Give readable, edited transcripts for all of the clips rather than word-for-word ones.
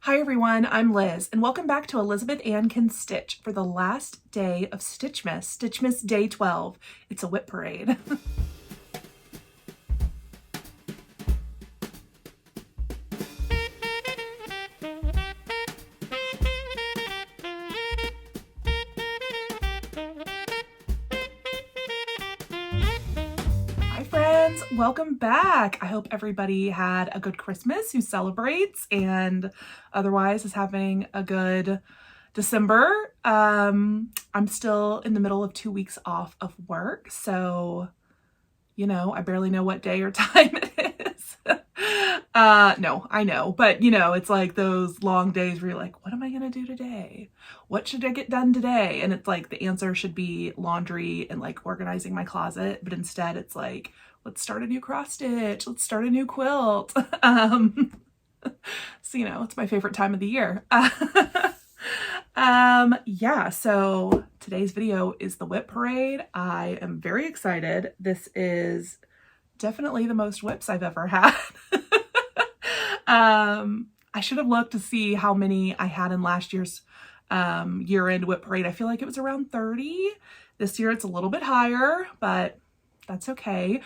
Hi everyone, I'm Liz, and welcome back to Elizabeth Ann Can Stitch for the last day of Stitchmas Day 12. It's a WIP parade. Hi friends, welcome back. I hope everybody had a good Christmas who celebrates and otherwise is having a good December. I'm still in the middle of 2 weeks off of work, so I barely know what day or time it is. No, I know, but it's like those long days where you're like, what am I gonna do today? What should I get done today? And it's like the answer should be laundry and like organizing my closet, but instead it's like, let's start a new cross stitch, let's start a new quilt. So it's my favorite time of the year. Yeah, so today's video is the WIP parade. I am very excited. This is definitely the most WIPs I've ever had. I should have looked to see how many I had in last year's year-end WIP parade. I feel like it was around 30. This year it's a little bit higher, but that's okay.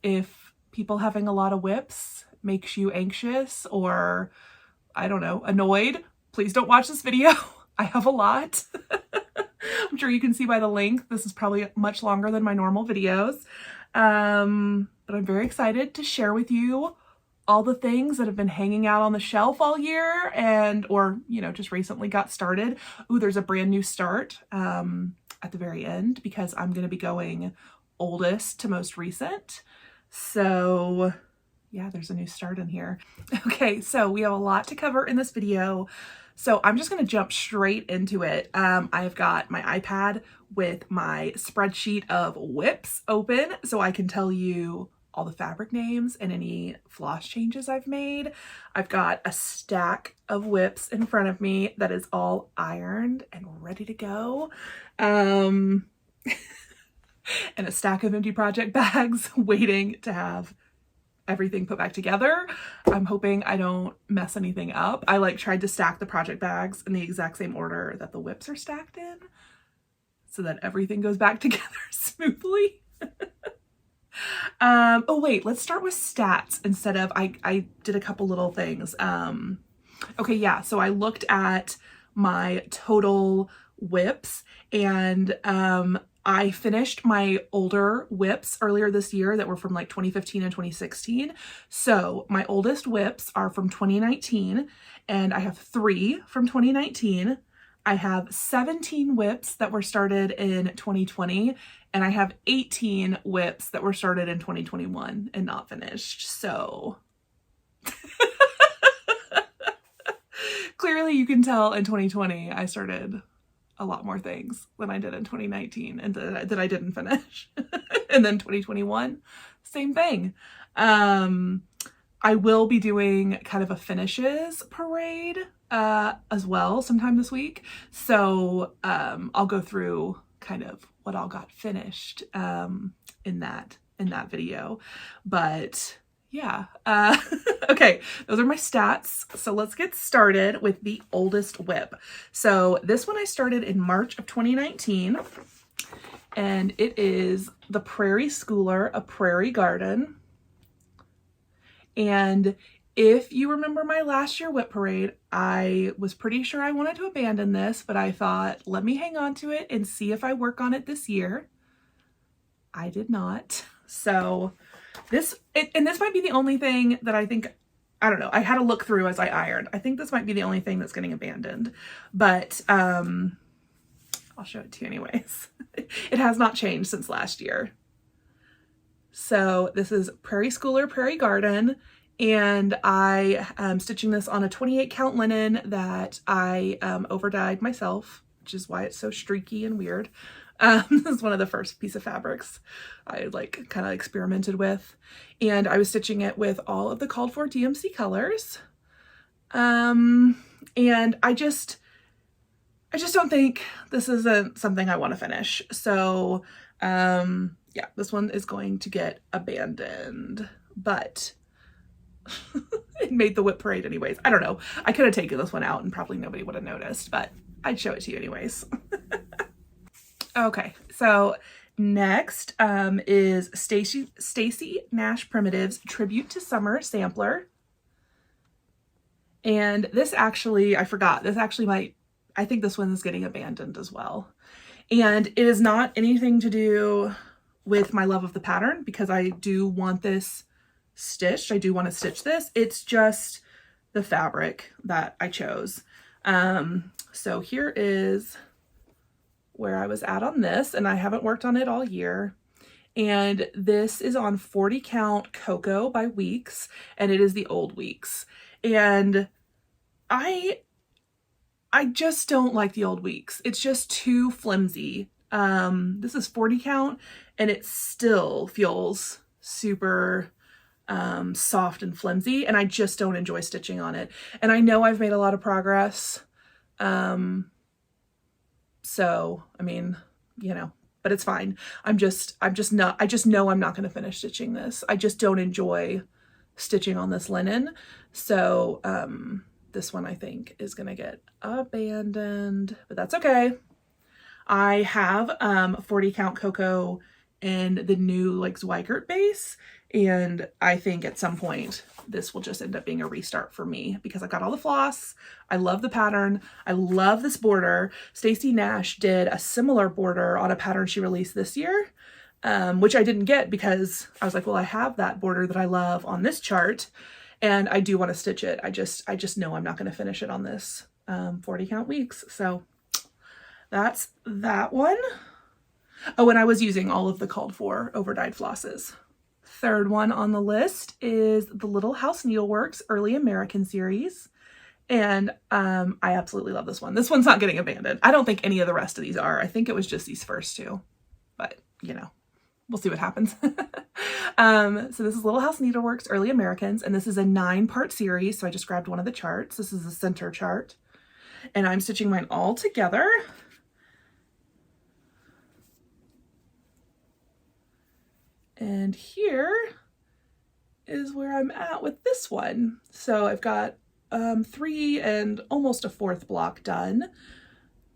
If people having a lot of WIPs makes you anxious or, I don't know, annoyed, please don't watch this video. I have a lot. I'm sure you can see by the length, this is probably much longer than my normal videos. But I'm very excited to share with you all the things that have been hanging out on the shelf all year or just recently got started. Ooh, there's a brand new start at the very end because I'm going to be going oldest to most recent. So yeah, there's a new start in here. Okay, so we have a lot to cover in this video. So I'm just going to jump straight into it. I've got my iPad with my spreadsheet of WIPs open so I can tell you all the fabric names and any floss changes I've made. I've got a stack of WIPs in front of me that is all ironed and ready to go. And a stack of empty project bags waiting to have everything put back together. I'm hoping I don't mess anything up. I tried to stack the project bags in the exact same order that the WIPs are stacked in so that everything goes back together smoothly. Oh wait, let's start with stats instead of, I did a couple little things. Okay, yeah, so I looked at my total WIPs and I finished my older WIPs earlier this year that were from 2015 and 2016. So my oldest WIPs are from 2019 and I have 3 from 2019. I have 17 WIPs that were started in 2020 and I have 18 WIPs that were started in 2021 and not finished. So clearly you can tell in 2020 I started a lot more things than I did in 2019 and that I didn't finish. And then 2021, same thing. I will be doing kind of a finishes parade as well sometime this week. So I'll go through kind of what all got finished in that video. But yeah, okay, those are my stats. So let's get started with the oldest WIP. So this one I started in March of 2019, and it is the Prairie Schooler, a Prairie Garden. And if you remember my last year WIP parade, I was pretty sure I wanted to abandon this, but I thought, let me hang on to it and see if I work on it this year. I did not. So this might be the only thing that I think, I don't know, I had to look through as I ironed. I think this might be the only thing that's getting abandoned, but I'll show it to you anyways. It has not changed since last year. So this is Prairie Schooler, Prairie Garden, and I am stitching this on a 28 count linen that I overdyed myself, which is why it's so streaky and weird. This is one of the first piece of fabrics I kind of experimented with, and I was stitching it with all of the called for DMC colors. And I just don't think this isn't something I want to finish. So yeah, this one is going to get abandoned, but made the WIP parade anyways. I don't know. I could have taken this one out and probably nobody would have noticed, but I'd show it to you anyways. Okay, so next is Stacy Nash Primitives Tribute to Summer Sampler. And this actually, I forgot, this actually might, I think this one is getting abandoned as well. And it is not anything to do with my love of the pattern, because I do want this stitched. I do want to stitch this. It's just the fabric that I chose. So here is where I was at on this, and I haven't worked on it all year. And this is on 40 count Cocoa by Weeks, and it is the old Weeks. And I just don't like the old Weeks. It's just too flimsy. This is 40 count, and it still feels super soft and flimsy, and I just don't enjoy stitching on it. And I know I've made a lot of progress. So, I mean, you know, but it's fine. I just know I'm not going to finish stitching this. I just don't enjoy stitching on this linen. So, this one I think is going to get abandoned, but that's okay. I have 40 count Cocoa in the new like Zweigart base, and I think at some point this will just end up being a restart for me because I got all the floss. I love the pattern. I love this border. Stacy Nash did a similar border on a pattern she released this year, which I didn't get because I was like, well, I have that border that I love on this chart, and I do want to stitch it. I just know I'm not going to finish it on this 40 count Weeks. So that's that one. Oh, and I was using all of the called for overdyed flosses. Third one on the list is the Little House Needleworks Early American series. And I absolutely love this one. This one's not getting abandoned. I don't think any of the rest of these are. I think it was just these first two. But, you know, we'll see what happens. So this is Little House Needleworks Early Americans, and this is a 9-part series. So I just grabbed one of the charts. This is the center chart. And I'm stitching mine all together. And here is where I'm at with this one. So I've got 3 and almost a 4th block done.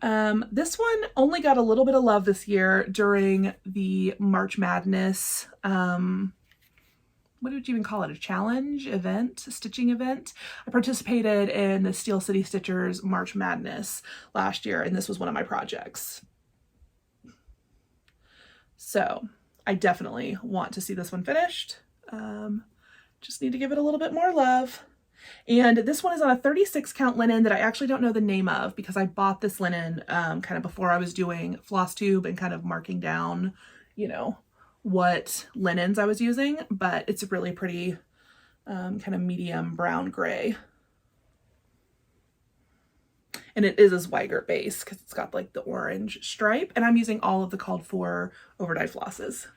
This one only got a little bit of love this year during the March Madness, what would you even call it? A challenge event, a stitching event. I participated in the Steel City Stitchers March Madness last year, and this was one of my projects. So I definitely want to see this one finished. Just need to give it a little bit more love. And this one is on a 36 count linen that I actually don't know the name of because I bought this linen kind of before I was doing Flosstube and kind of marking down, you know, what linens I was using, but it's a really pretty kind of medium brown gray. And it is a Zweigart base because it's got like the orange stripe, and I'm using all of the called for overdyed flosses.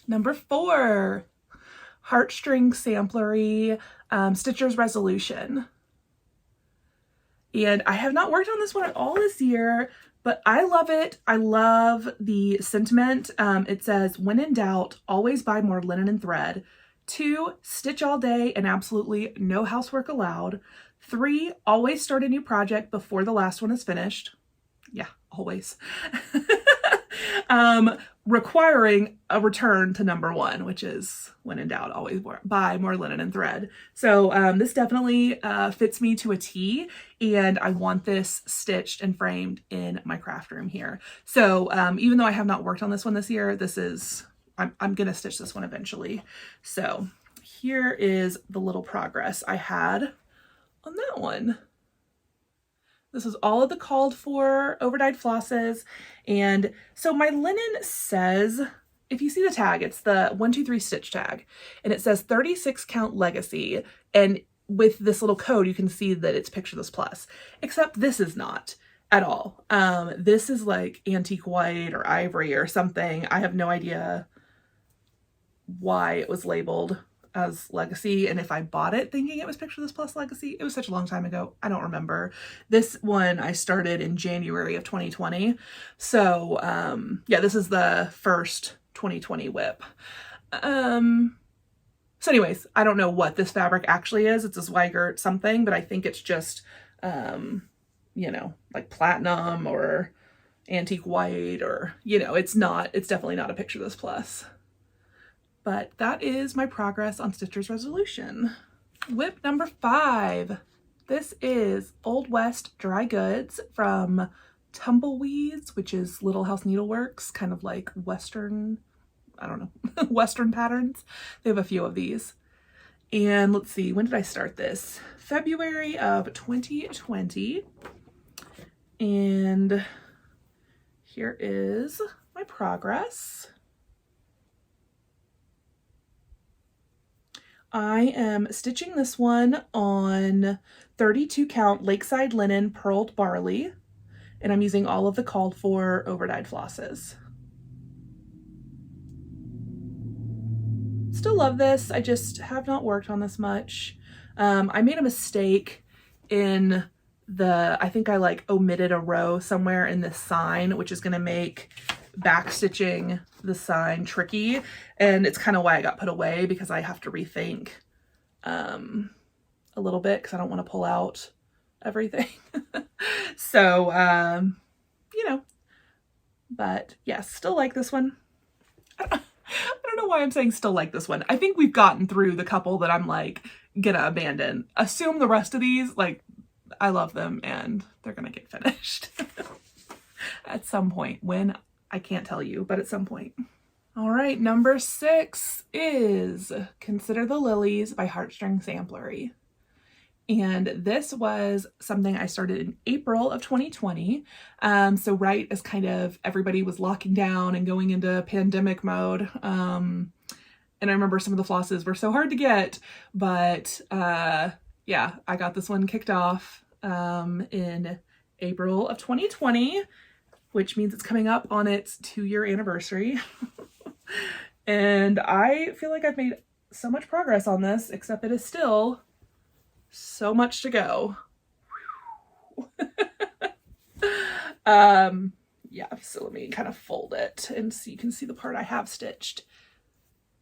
Number 4, Heartstring Samplery Stitcher's Resolution. And I have not worked on this one at all this year, but I love it. I love the sentiment. It says, when in doubt, always buy more linen and thread. 2, stitch all day and absolutely no housework allowed. 3, always start a new project before the last one is finished. Yeah, always. Requiring a return to number 1, which is when in doubt, always buy more linen and thread. So this definitely fits me to a T, and I want this stitched and framed in my craft room here. So even though I have not worked on this one this year, this is, I'm going to stitch this one eventually. So here is the little progress I had on that one. This is all of the called for overdyed flosses. And so my linen says, if you see the tag, it's the 123 stitch tag, and it says 36 count legacy. And with this little code, you can see that it's Picture This Plus, except this is not at all. This is like antique white or ivory or something. I have no idea why it was labeled as legacy, and if I bought it thinking it was Picture This Plus legacy. It was such a long time ago, I don't remember. This one I started in January of 2020, so yeah, this is the first 2020 WIP. So anyways, I don't know what this fabric actually is. It's a Zweigart something, but I think it's just, you know, like platinum or antique white, or, you know, it's definitely not a Picture This Plus. But that is my progress on Stitcher's Resolution. WIP number 5. This is Old West Dry Goods from Tumbleweeds, which is Little House Needleworks, kind of like Western, I don't know, Western patterns. They have a few of these. And let's see, when did I start this? February of 2020. And here is my progress. I am stitching this one on 32 count Lakeside linen purled barley, and I'm using all of the called for overdyed flosses. Still love this. I just have not worked on this much. I made a mistake in I think I like omitted a row somewhere in this sign, which is going to make back stitching the sign tricky, and it's kind of why I got put away, because I have to rethink a little bit, because I don't want to pull out everything. So you know, but yes, still like this one. I don't know why I'm saying still like this one. I think we've gotten through the couple that I'm like gonna abandon. Assume the rest of these, like, I love them and they're gonna get finished at some point. When, I can't tell you, but at some point. All right, number 6 is Consider the Lilies by Heartstring Samplery. And this was something I started in April of 2020. So right as kind of everybody was locking down and going into pandemic mode. And I remember some of the flosses were so hard to get, but yeah, I got this one kicked off in April of 2020, which means it's coming up on its 2-year anniversary. And I feel like I've made so much progress on this, except it is still so much to go. Yeah, so let me kind of fold it and so you can see the part I have stitched.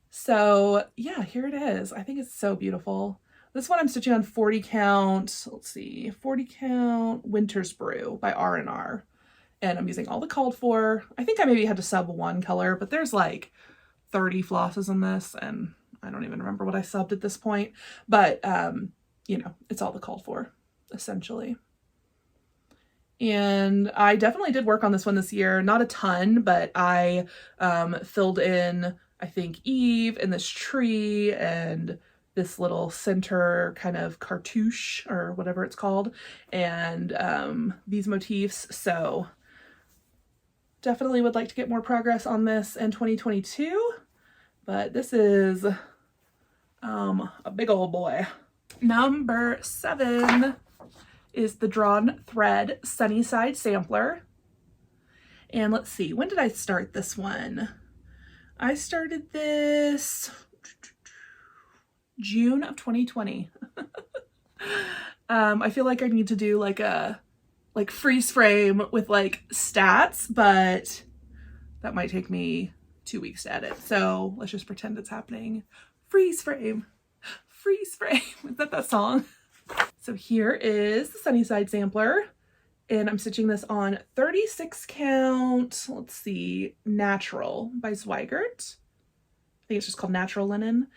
So yeah, here it is. I think it's so beautiful. This one I'm stitching on 40 count, let's see, 40 count Winter's Brew by R&R. And I'm using all the called for. I think I maybe had to sub one color, but there's like 30 flosses in this, and I don't even remember what I subbed at this point. But you know, it's all the called for, essentially. And I definitely did work on this one this year. Not a ton, but I filled in, I think, Eve and this tree and this little center kind of cartouche or whatever it's called, and these motifs. So definitely would like to get more progress on this in 2022, but this is a big old boy. Number 7 is the Drawn Thread Sunnyside Sampler. And let's see, when did I start this one? I started this June of 2020. I feel like I need to do like a freeze frame with like stats, but that might take me 2 weeks to edit. So let's just pretend it's happening. Freeze frame, freeze frame. Is that song? So here is the Sunnyside Sampler, and I'm stitching this on 36 count, let's see, Natural by Zweigart. I think it's just called Natural Linen.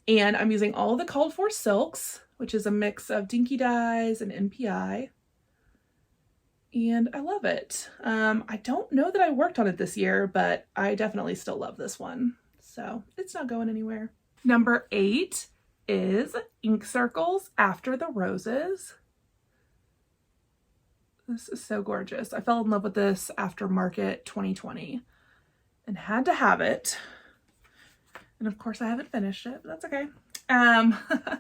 And I'm using all the called for silks, which is a mix of dinky dyes and NPI. And I love it. I don't know that I worked on it this year, but I definitely still love this one. So it's not going anywhere. Number 8 is Ink Circles After the Roses. This is so gorgeous. I fell in love with this after Market 2020 and had to have it. And of course I haven't finished it, but that's okay. I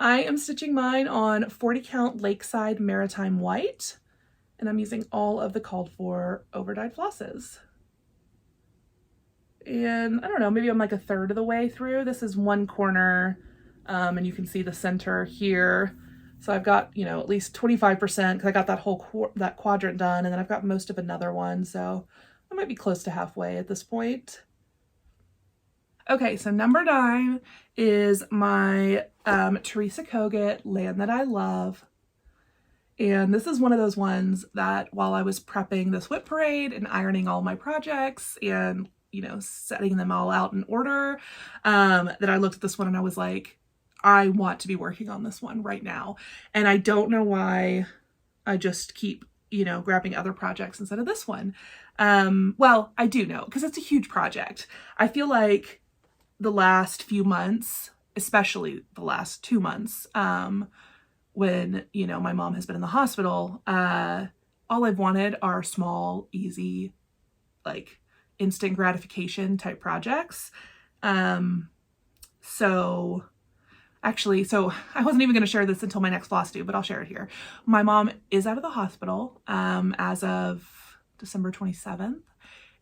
am stitching mine on 40 count Lakeside Maritime White, and I'm using all of the called for overdyed flosses. And I don't know, maybe I'm like a third of the way through. This is one corner, and you can see the center here. So I've got, you know, at least 25% because I got that whole that quadrant done, and then I've got most of another one. So I might be close to halfway at this point. Okay, so number 9 is my Teresa Kogut, Land That I Love. And this is one of those ones that while I was prepping this WIP parade and ironing all my projects and, you know, setting them all out in order, that I looked at this one and I was like, I want to be working on this one right now. And I don't know why I just keep, you know, grabbing other projects instead of this one. Well, I do know, because it's a huge project. I feel like the last few months, especially the last 2 months, when, you know, my mom has been in the hospital, all I've wanted are small, easy, like instant gratification type projects. So I wasn't even going to share this until my next Flosstube, but I'll share it here. My mom is out of the hospital, as of December 27th.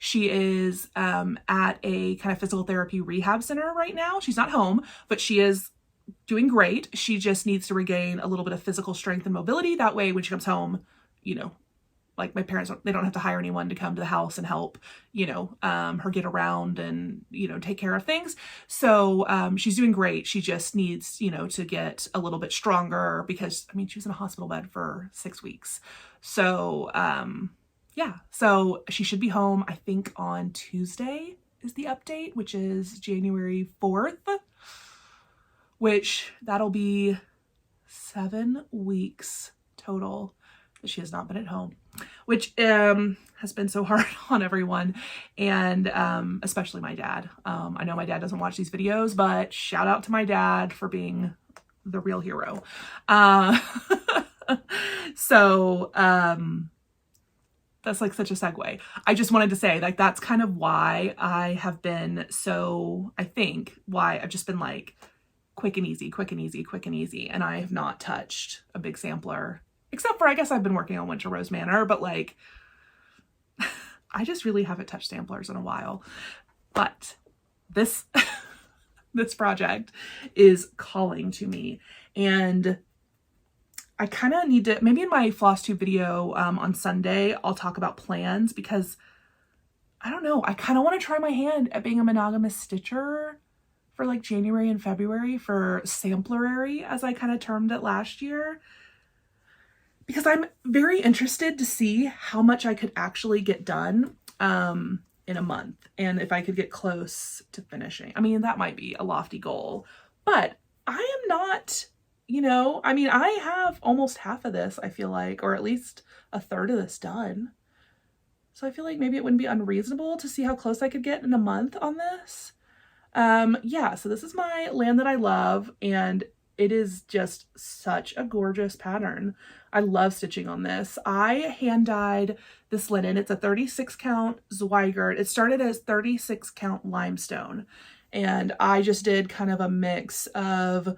She is, at a kind of physical therapy rehab center right now. She's not home, but she is doing great. She just needs to regain a little bit of physical strength and mobility. That way, when she comes home, you know, like my parents, they don't have to hire anyone to come to the house and help, you know, her get around and, you know, take care of things. So she's doing great. She just needs, you know, to get a little bit stronger because, I mean, she was in a hospital bed for 6 weeks. So yeah, so she should be home, I think, on Tuesday is the update, which is January 4th. Which that'll be 7 weeks total that she has not been at home, which has been so hard on everyone, and especially my dad. I know my dad doesn't watch these videos, but shout out to my dad for being the real hero. So that's like such a segue. I just wanted to say, like, that's kind of why I have been so, I think, why I've just been like, quick and easy, quick and easy, quick and easy. And I have not touched a big sampler, except for, I guess I've been working on Winter Rose Manor, but like, I just really haven't touched samplers in a while. But this, this project is calling to me. And I kind of need to, maybe in my Flosstube video on Sunday, I'll talk about plans because I don't know, I kind of want to try my hand at being a monogamous stitcher for like January and February for Samplery, as I kind of termed it last year, because I'm very interested to see how much I could actually get done in a month, and if I could get close to finishing. I mean, that might be a lofty goal, but I am not, you know, I mean, I have almost half of this, I feel like, or at least a third of this done. So I feel like maybe it wouldn't be unreasonable to see how close I could get in a month on this. Yeah, so this is my Land That I Love, and it is just such a gorgeous pattern. I love stitching on this. I hand dyed this linen. It's a 36 count Zweigart. It started as 36 count limestone, and I just did kind of a mix of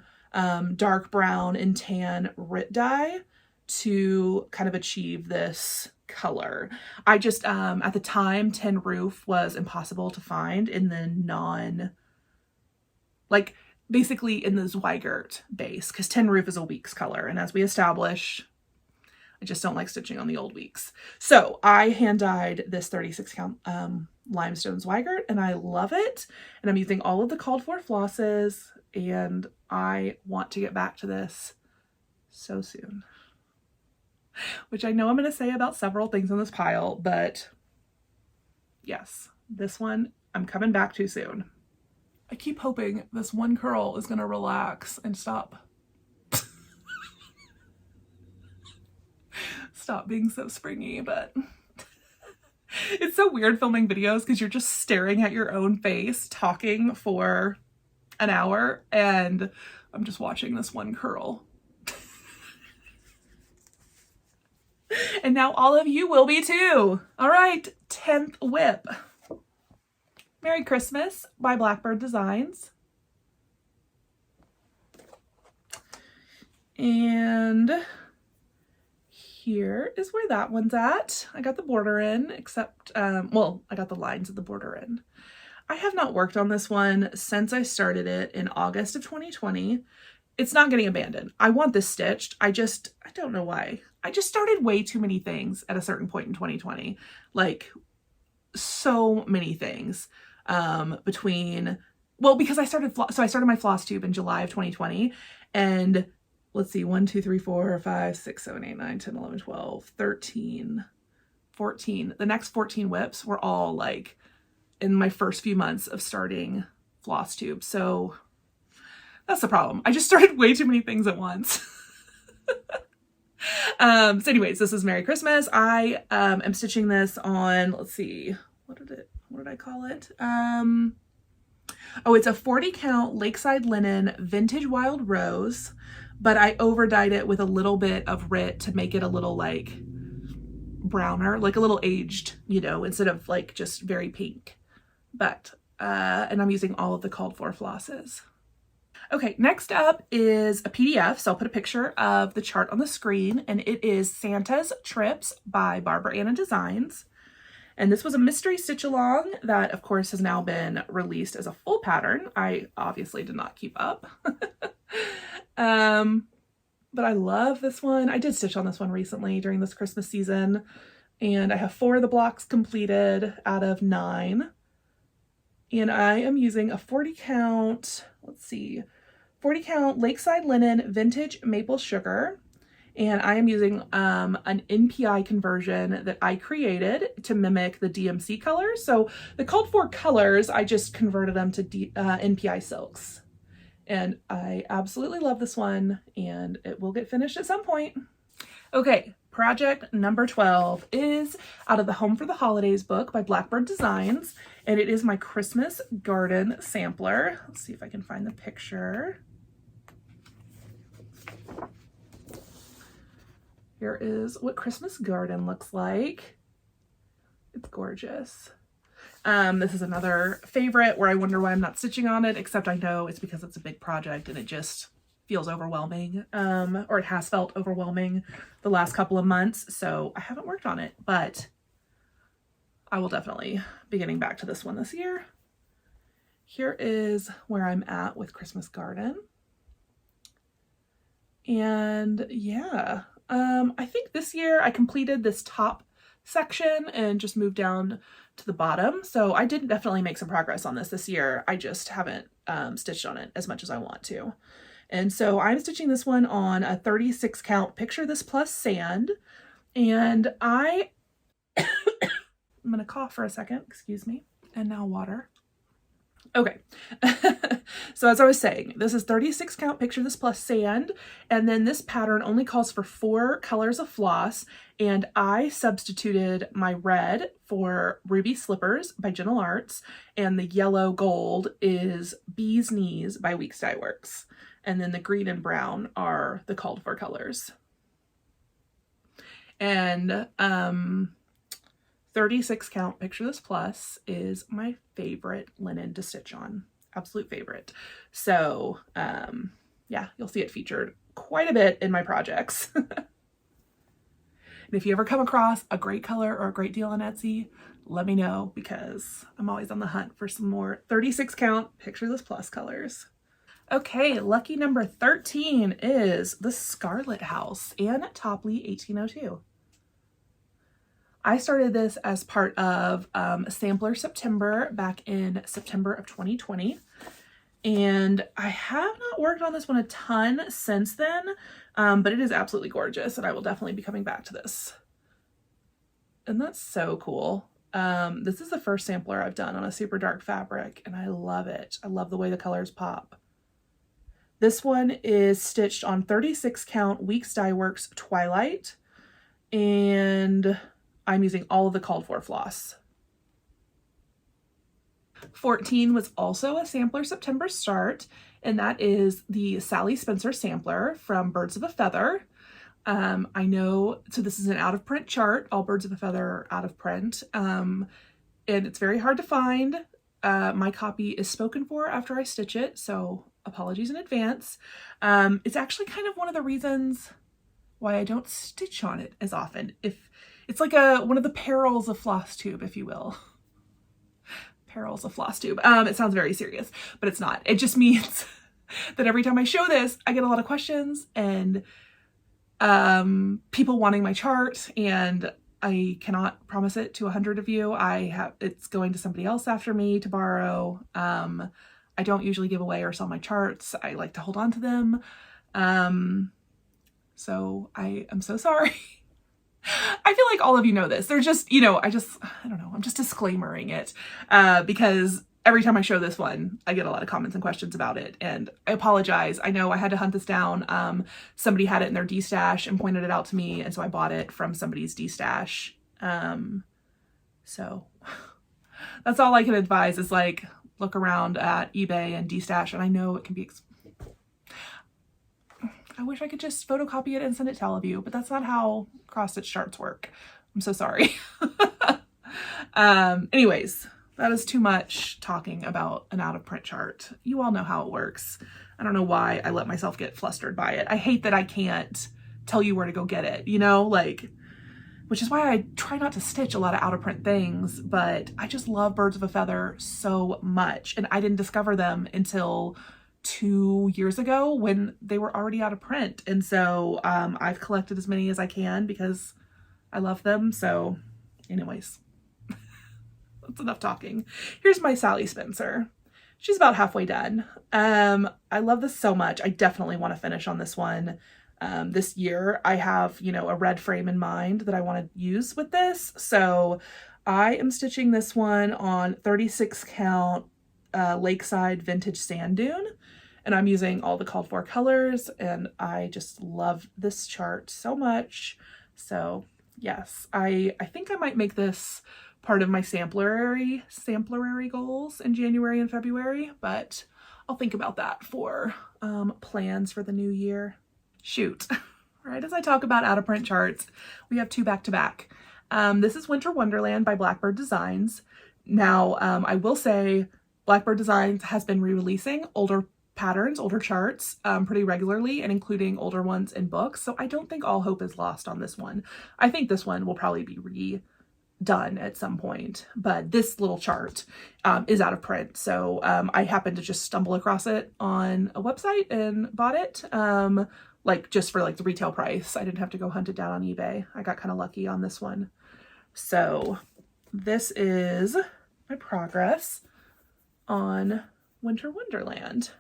dark brown and tan RIT dye to kind of achieve this color. I just, at the time, Tin Roof was impossible to find in the like basically in the Zweigart base, because Tin Roof is a weeks color, and as we establish, I just don't like stitching on the old weeks. So I hand dyed this 36 count limestone Zweigart, and I love it, and I'm using all of the called for flosses, and I want to get back to this so soon, which I know I'm going to say about several things in this pile, but yes, this one I'm coming back to soon. I keep hoping this one curl is going to relax and stop being so springy, but it's so weird filming videos because you're just staring at your own face talking for an hour, and I'm just watching this one curl. And now all of you will be too. All right, 10th WIP. Merry Christmas by Blackbird Designs. And here is where that one's at. I got the border in, except, well, I got the lines of the border in. I have not worked on this one since I started it in August of 2020. It's not getting abandoned. I want this stitched. I don't know why. I just started way too many things at a certain point in 2020. Like, so many things. Between well, because I started my Flosstube in July of 2020, and let's see, 1, 2, 3, 4, 5, 6, 7, 8, 9, 10, 11, 12, 13, 14. The next 14 WIPs were all like in my first few months of starting Flosstube. So that's the problem. I just started way too many things at once. So anyways, this is Merry Christmas. I am stitching this on, let's see, what did I call it? Oh, it's a 40 count Lakeside linen vintage wild rose, but I over dyed it with a little bit of RIT to make it a little like browner, like a little aged, you know, instead of like just very pink. But, and I'm using all of the called for flosses. Okay, next up is a PDF. So I'll put a picture of the chart on the screen, and it is Santa's Trips by Barley Designs. And this was a mystery stitch along that of course has now been released as a full pattern. I obviously did not keep up. But I love this one. I did stitch on this one recently during this Christmas season, and I have 4 of the blocks completed out of 9. And I am using a 40 count, let's see, 40 count Lakeside linen vintage maple sugar. And I am using an NPI conversion that I created to mimic the DMC colors. So the called for colors, I just converted them to NPI silks. And I absolutely love this one, and it will get finished at some point. Okay, project number 12 is out of the Home for the Holidays book by Blackbird Designs, and it is my Christmas Garden sampler. Let's see if I can find the picture. Here is what Christmas Garden looks like. It's gorgeous. This is another favorite where I wonder why I'm not stitching on it, except I know it's because it's a big project and it just feels overwhelming, or it has felt overwhelming the last couple of months, so I haven't worked on it, but I will definitely be getting back to this one this year. Here is where I'm at with Christmas Garden. And yeah, I think this year I completed this top section and just moved down to the bottom. So I did definitely make some progress on this year. I just haven't stitched on it as much as I want to. And so I'm stitching this one on a 36 count Picture This Plus sand. And I'm going to cough for a second, excuse me. And now water. Okay, so as I was saying, this is 36 count Picture This Plus sand, and then this pattern only calls for 4 colors of floss, and I substituted my red for Ruby Slippers by Gentle Arts, and the yellow gold is Bee's Knees by Weeks Dye Works, and then the green and brown are the called for colors. And 36 count Picture This Plus is my favorite linen to stitch on. Absolute favorite. So yeah, you'll see it featured quite a bit in my projects. And if you ever come across a great color or a great deal on Etsy, let me know, because I'm always on the hunt for some more 36 count Picture This Plus colors. Okay, lucky number 13 is the Scarlet House, Anne Topley 1802. I started this as part of Sampler September back in September of 2020, and I have not worked on this one a ton since then, but it is absolutely gorgeous, and I will definitely be coming back to this. And that's so cool. This is the first sampler I've done on a super dark fabric, and I love it. I love the way the colors pop. This one is stitched on 36 count Weeks Dye Works Twilight, and I'm using all of the called for floss. 14 was also a Sampler September start, and that is the Sally Spencer sampler from Birds of a Feather. I know, so this is an out of print chart. All Birds of a Feather are out of print, and it's very hard to find. My copy is spoken for after I stitch it, so apologies in advance. It's actually kind of one of the reasons why I don't stitch on it as often. It's like one of the perils of Flosstube, if you will. Perils of Flosstube. It sounds very serious, but it's not. It just means that every time I show this, I get a lot of questions and people wanting my chart, and I cannot promise it to 100 of you. It's going to somebody else after me to borrow. I don't usually give away or sell my charts. I like to hold on to them. So I am so sorry. I feel like all of you know this. They're just, I don't know, I'm just disclaimering it, because every time I show this one, I get a lot of comments and questions about it, and I apologize. I know I had to hunt this down. Somebody had it in their D-stash and pointed it out to me, and so I bought it from somebody's D-stash. So that's all I can advise is like, look around at eBay and D-stash, and I know it can be I wish I could just photocopy it and send it to all of you, but that's not how cross-stitch charts work. I'm so sorry. Anyways, that is too much talking about an out-of-print chart. You all know how it works. I don't know why I let myself get flustered by it. I hate that I can't tell you where to go get it, which is why I try not to stitch a lot of out-of-print things, but I just love birds of a feather so much, and I didn't discover them until 2 years ago when they were already out of print. And so I've collected as many as I can because I love them. So anyways, that's enough talking. Here's my Sally Spencer. She's about halfway done. I love this so much. I definitely want to finish on this one this year. I have, a red frame in mind that I want to use with this. So I am stitching this one on 36 count Lakeside vintage sand dune, and I'm using all the called for colors, and I just love this chart so much. So yes, I think I might make this part of my samplery goals in January and February, but I'll think about that for plans for the new year. Shoot. Right as I talk about out of print charts, we have two back to back. This is Winter Wonderland by Blackbird Designs. Now, I will say Blackbird Designs has been re-releasing older patterns, older charts pretty regularly, and including older ones in books. So I don't think all hope is lost on this one. I think this one will probably be redone at some point, but this little chart is out of print. So I happened to just stumble across it on a website and bought it, just for the retail price. I didn't have to go hunt it down on eBay. I got kind of lucky on this one. So this is my progress on Winter Wonderland.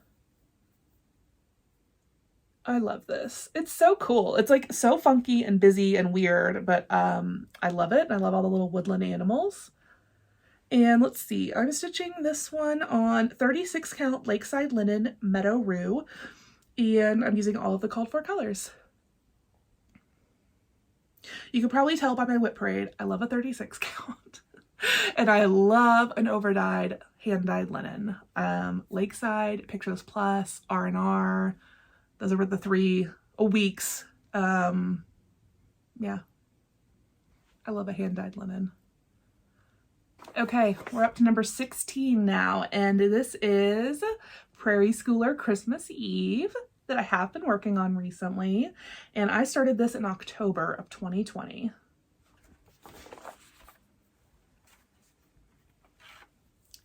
I love this. It's so cool. It's so funky and busy and weird, but I love it. I love all the little woodland animals. And let's see, I'm stitching this one on 36 count Lakeside linen meadow rue, and I'm using all of the called for colors. You can probably tell by my WIP parade, I love a 36 count. And I love an overdyed, hand-dyed linen. Lakeside, Pictures Plus, R&R. Those are the 3 weeks. Yeah. I love a hand-dyed linen. Okay, we're up to number 16 now, and this is Prairie Schooler Christmas Eve that I have been working on recently, and I started this in October of 2020.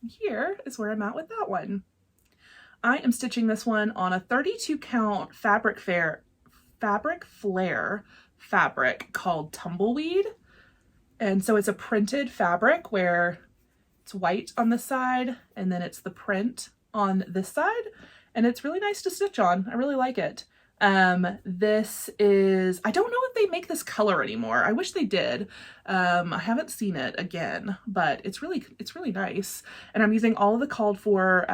Here is where I'm at with that one. I am stitching this one on a 32 count fabric flare fabric called Tumbleweed. And so it's a printed fabric where it's white on this side and then it's the print on this side. And it's really nice to stitch on. I really like it. This is, I don't know if they make this color anymore. I wish they did. I haven't seen it again, but it's really nice. And I'm using all of the called for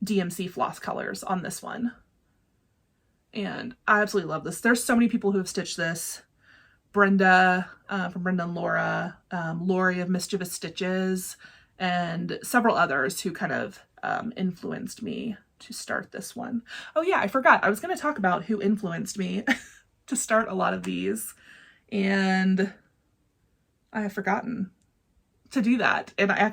DMC floss colors on this one. And I absolutely love this. There's so many people who have stitched this. Brenda from Brenda and Laura, Lori of Mischievous Stitches, and several others who kind of influenced me to start this one. Oh yeah, I forgot. I was going to talk about who influenced me to start a lot of these, and I have forgotten to do that. And I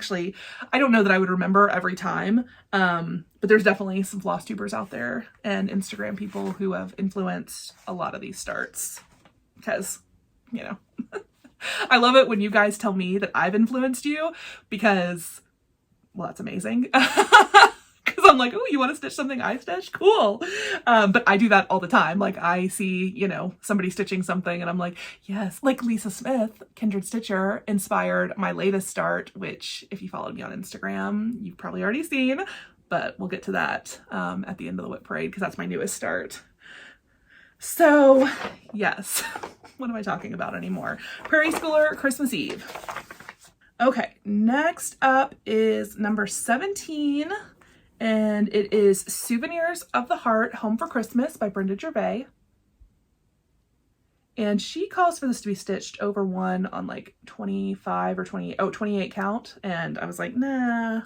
don't know that I would remember every time, but there's definitely some floss tubers out there and Instagram people who have influenced a lot of these starts, because, I love it when you guys tell me that I've influenced you, because, well, that's amazing. Because I'm like, oh, you want to stitch something I stitched? Cool. But I do that all the time. I see, somebody stitching something and I'm like, yes, like Lisa Smith, Kindred Stitcher, inspired my latest start, which if you followed me on Instagram, you've probably already seen. but we'll get to that at the end of the WIP parade because that's my newest start. So yes, what am I talking about anymore? Prairie Schooler Christmas Eve. Okay, next up is number 17, and it is Souvenirs of the Heart Home for Christmas by Brenda Gervais. And she calls for this to be stitched over one on like 25 or 28 count. And I was like, nah.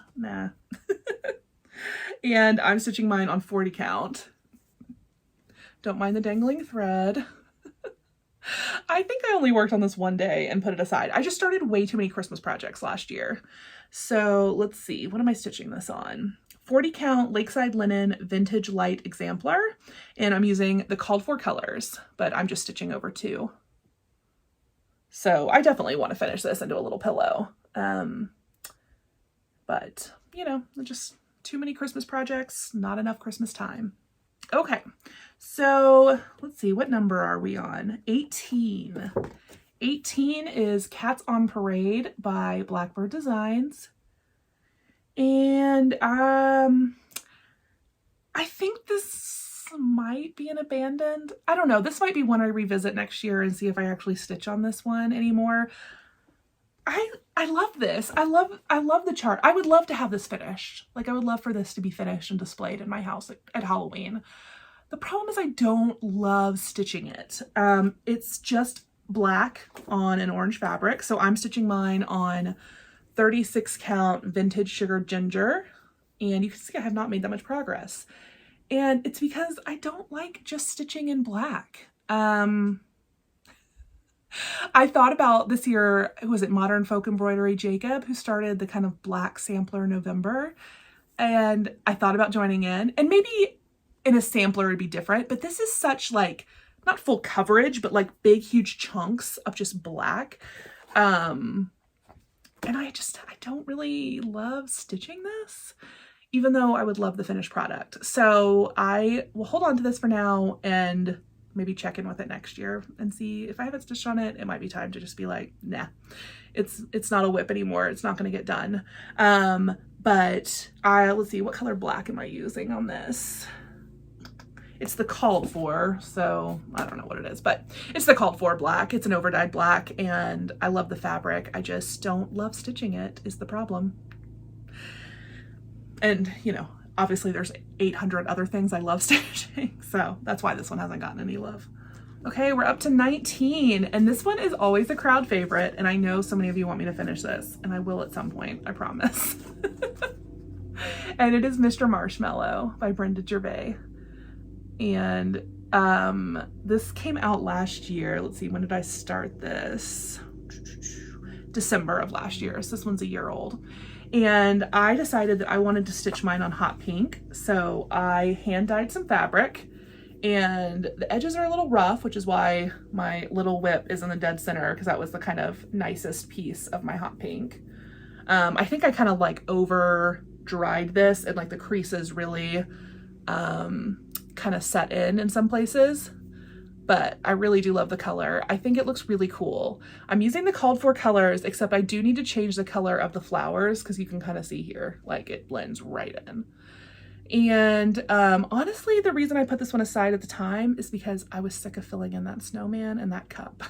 And I'm stitching mine on 40 count. Don't mind the dangling thread. I think I only worked on this one day and put it aside. I just started way too many Christmas projects last year. So let's see, what am I stitching this on? 40 count Lakeside linen vintage light exemplar, and I'm using the called for colors, but I'm just stitching over 2. So I definitely want to finish this into a little pillow. But you know, just too many Christmas projects, not enough Christmas time. Okay, so let's see, what number are we on? 18. 18 is Cats on Parade by Blackbird Designs. And I think this might be an abandoned. I don't know. This might be one I revisit next year and see if I actually stitch on this one anymore. I love this. I love the chart. I would love to have this finished. Like, I would love for this to be finished and displayed in my house at Halloween. The problem is I don't love stitching it. It's just black on an orange fabric. So I'm stitching mine on 36 count vintage sugar ginger, and you can see I have not made that much progress, and it's because I don't like just stitching in black. I thought about this year, who was it, Modern Folk Embroidery Jacob, who started the kind of black sampler November, and I thought about joining in, and maybe in a sampler it'd be different, but this is such like not full coverage, but like big huge chunks of just black. And I don't really love stitching this, even though I would love the finished product. So I will hold on to this for now and maybe check in with it next year and see if I have it stitched on it. It might be time to just be like, nah, it's not a WIP anymore. It's not going to get done. But let's see, what color black am I using on this? It's the called for, so I don't know what it is, but it's the called for black. It's an overdyed black, and I love the fabric. I just don't love stitching it is the problem. And, you know, obviously there's 800 other things I love stitching, so that's why this one hasn't gotten any love. Okay, we're up to 19, and this one is always a crowd favorite, and I know so many of you want me to finish this, and I will at some point, I promise. And it is Mr. Marshmallow by Brenda Gervais. And this came out last year. Let's see, when did I start this? December of last year. So this one's a year old. And I decided that I wanted to stitch mine on hot pink. So I hand dyed some fabric, and the edges are a little rough, which is why my little WIP is in the dead center, because that was the kind of nicest piece of my hot pink. I think I kind of like over dried this, and like the creases really kind of set in some places, but I really do love the color. I think it looks really cool. I'm using the called for colors, except I do need to change the color of the flowers because you can kind of see here, like it blends right in. And honestly, the reason I put this one aside at the time is because I was sick of filling in that snowman and that cup.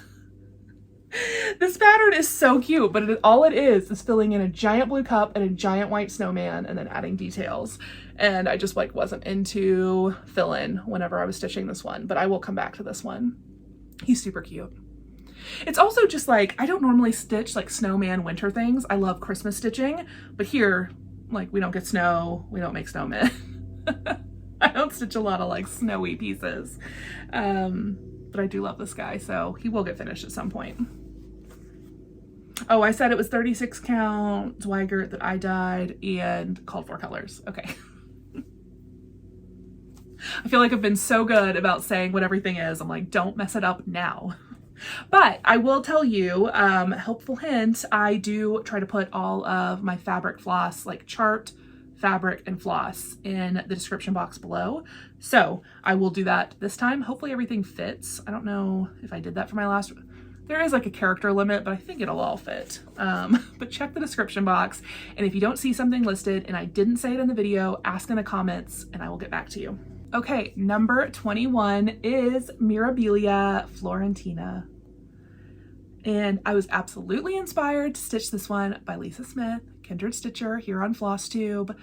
This pattern is so cute, but all it is filling in a giant blue cup and a giant white snowman and then adding details. And I just like wasn't into fill-in whenever I was stitching this one, but I will come back to this one. He's super cute. It's also just like, I don't normally stitch like snowman winter things. I love Christmas stitching, but here, like, we don't get snow, we don't make snowmen. I don't stitch a lot of like snowy pieces. But I do love this guy, so he will get finished at some point. Oh, I said it was 36 count Zweigart that I dyed and called for colors. Okay. I feel like I've been so good about saying what everything is. I'm like, don't mess it up now. But I will tell you, helpful hint, I do try to put all of my fabric floss, like chart, fabric, and floss in the description box below. So I will do that this time. Hopefully everything fits. I don't know if I did that for my last There is like a character limit, but I think it'll all fit. But check the description box. And if you don't see something listed and I didn't say it in the video, ask in the comments and I will get back to you. Okay, number 21 is Mirabilia Florentina. And I was absolutely inspired to stitch this one by Lisa Smith, Kindred Stitcher here on Flosstube,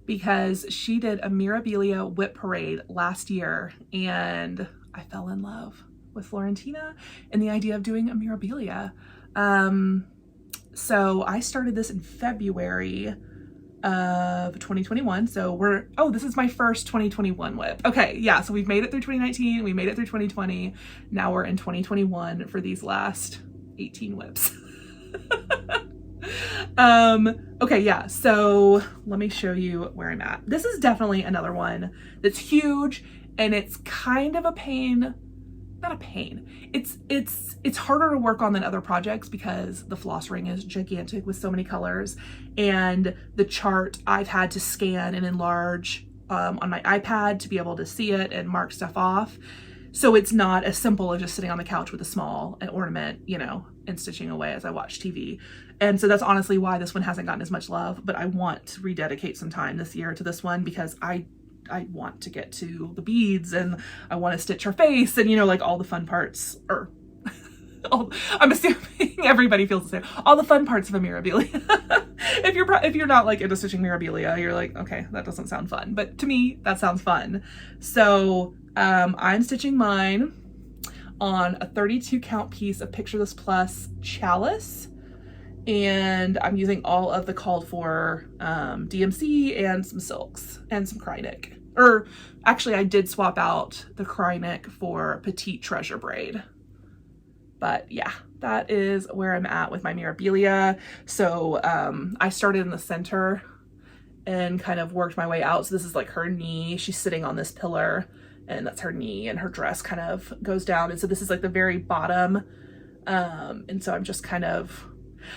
because she did a Mirabilia WIP parade last year and I fell in love with Florentina and the idea of doing a Mirabilia. So I started this in February of 2021. So this is my first 2021 WIP. Okay, yeah, so we've made it through 2019, we made it through 2020. Now we're in 2021 for these last 18 WIPs. Okay, yeah, so let me show you where I'm at. This is definitely another one that's huge and it's kind of a pain. Not a pain. It's harder to work on than other projects because the floss ring is gigantic with so many colors, and the chart I've had to scan and enlarge on my iPad to be able to see it and mark stuff off. So it's not as simple as just sitting on the couch with a small ornament, you know, and stitching away as I watch TV. And so that's honestly why this one hasn't gotten as much love, but I want to rededicate some time this year to this one because I want to get to the beads and I want to stitch her face and, you know, like all the fun parts, or I'm assuming everybody feels the same. All the fun parts of a Mirabilia. If you're not like into stitching Mirabilia, you're like, okay, that doesn't sound fun. But to me, that sounds fun. So I'm stitching mine on a 32 count piece of Picture This Plus Chalice. And I'm using all of the called for DMC and some silks and some Krynic. Or actually I did swap out the Krynic for Petite Treasure Braid. But yeah, that is where I'm at with my Mirabilia. So I started in the center and kind of worked my way out. So this is like her knee. She's sitting on this pillar and that's her knee, and her dress kind of goes down. And so this is like the very bottom. And so I'm just kind of,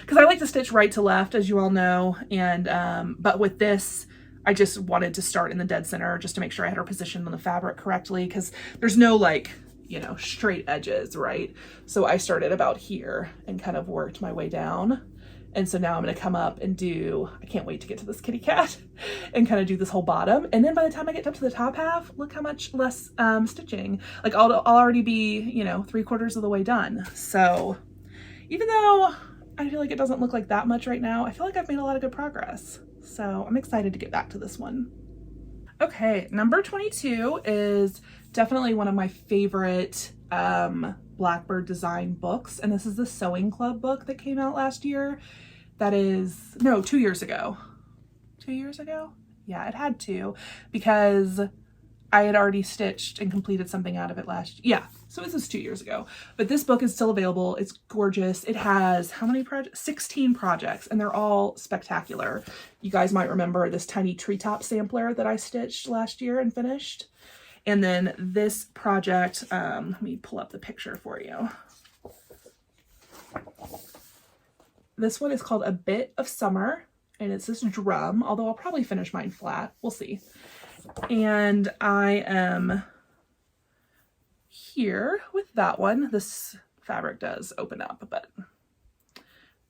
because I like to stitch right to left, as you all know. And but with this, I just wanted to start in the dead center just to make sure I had her positioned on the fabric correctly, because there's no like, you know, straight edges, right? So I started about here and kind of worked my way down. And so now I'm going to come up and do, I can't wait to get to this kitty cat and kind of do this whole bottom. And then by the time I get up to the top half, look how much less stitching. Like I'll already be, you know, 3/4 of the way done. So even though I feel like it doesn't look like that much right now, I feel like I've made a lot of good progress. So I'm excited to get back to this one. Okay, number 22 is definitely one of my favorite Blackbird Design books. And this is the Sewing Club book that came out last year. That is, no, 2 years ago. 2 years ago? Yeah, it had to, because I had already stitched and completed something out of it last year. Yeah, so this is 2 years ago. But this book is still available. It's gorgeous. It has how many projects? 16 projects, and they're all spectacular. You guys might remember this tiny treetop sampler that I stitched last year and finished. And then this project, let me pull up the picture for you. This one is called A Bit of Summer, and it's this drum, although I'll probably finish mine flat. We'll see. And I am here with that one. This fabric does open up, but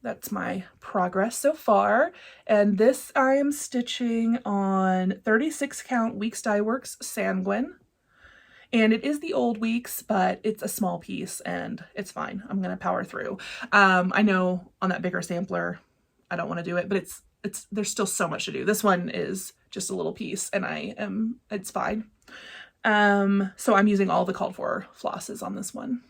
that's my progress so far. And this I am stitching on 36 count Weeks Dye Works Sanguine. And it is the old Weeks, but it's a small piece and it's fine. I'm going to power through. I know on that bigger sampler, I don't want to do it, but there's still so much to do. This one is just a little piece and it's fine. So I'm using all the called for flosses on this one.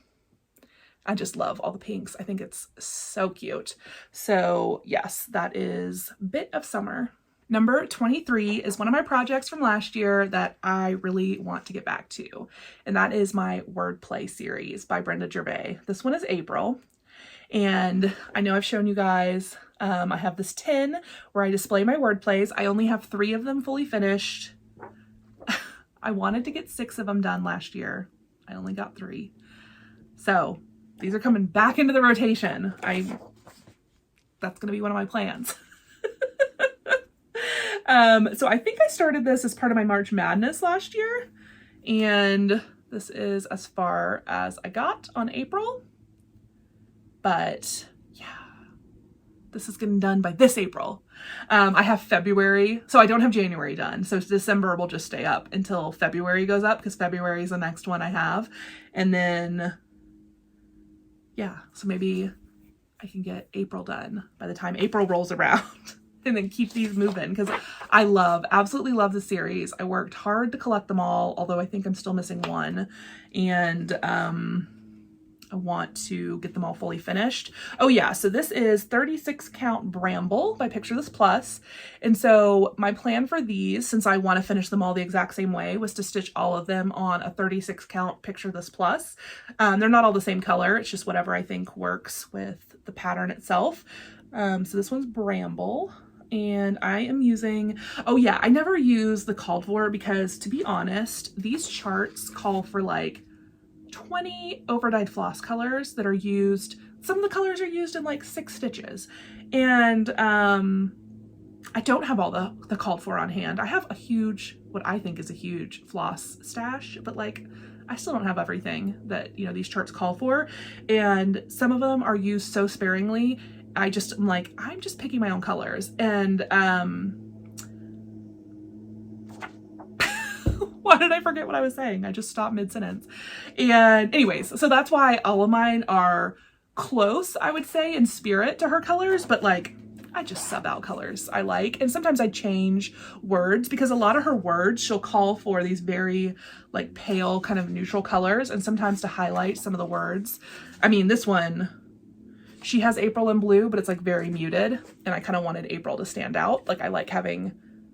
I just love all the pinks. I think it's so cute. So yes, that is Bit of Summer. Number 23 is one of my projects from last year that I really want to get back to. And that is my wordplay series by Brenda Gervais. This one is April. And I know I've shown you guys, I have this tin where I display my word plays. I only have 3 of them fully finished. I wanted to get 6 of them done last year. I only got 3. So these are coming back into the rotation. That's going to be one of my plans. So I think I started this as part of my March Madness last year. And this is as far as I got on April. but yeah, this is getting done by this April. I have February, so I don't have January done. So December will just stay up until February goes up, because February is the next one I have. And then, yeah, so maybe I can get April done by the time April rolls around. And then keep these moving, because I absolutely love the series. I worked hard to collect them all, although I think I'm still missing one. And I want to get them all fully finished. Oh yeah, so this is 36 count Bramble by Picture This Plus. And so my plan for these, since I want to finish them all the exact same way, was to stitch all of them on a 36 count Picture This Plus. They're not all the same color. It's just whatever I think works with the pattern itself. So this one's Bramble. And I am using, oh yeah, I never use the called for, because to be honest, these charts call for like 20 overdyed floss colors that are used. Some of the colors are used in like 6 stitches. And I don't have all the called for on hand. I have a huge, what I think is a huge floss stash, but like I still don't have everything that, you know, these charts call for. And some of them are used so sparingly. I'm like, I'm just picking my own colors. And why did I forget what I was saying? I just stopped mid-sentence. And anyways, so that's why all of mine are close, I would say, in spirit to her colors, but like I just sub out colors I like. And sometimes I change words, because a lot of her words, she'll call for these very like pale kind of neutral colors, and sometimes to highlight some of the words. I mean, this one, she has April in blue, but it's like very muted, and I kind of wanted April to stand out. Like I like having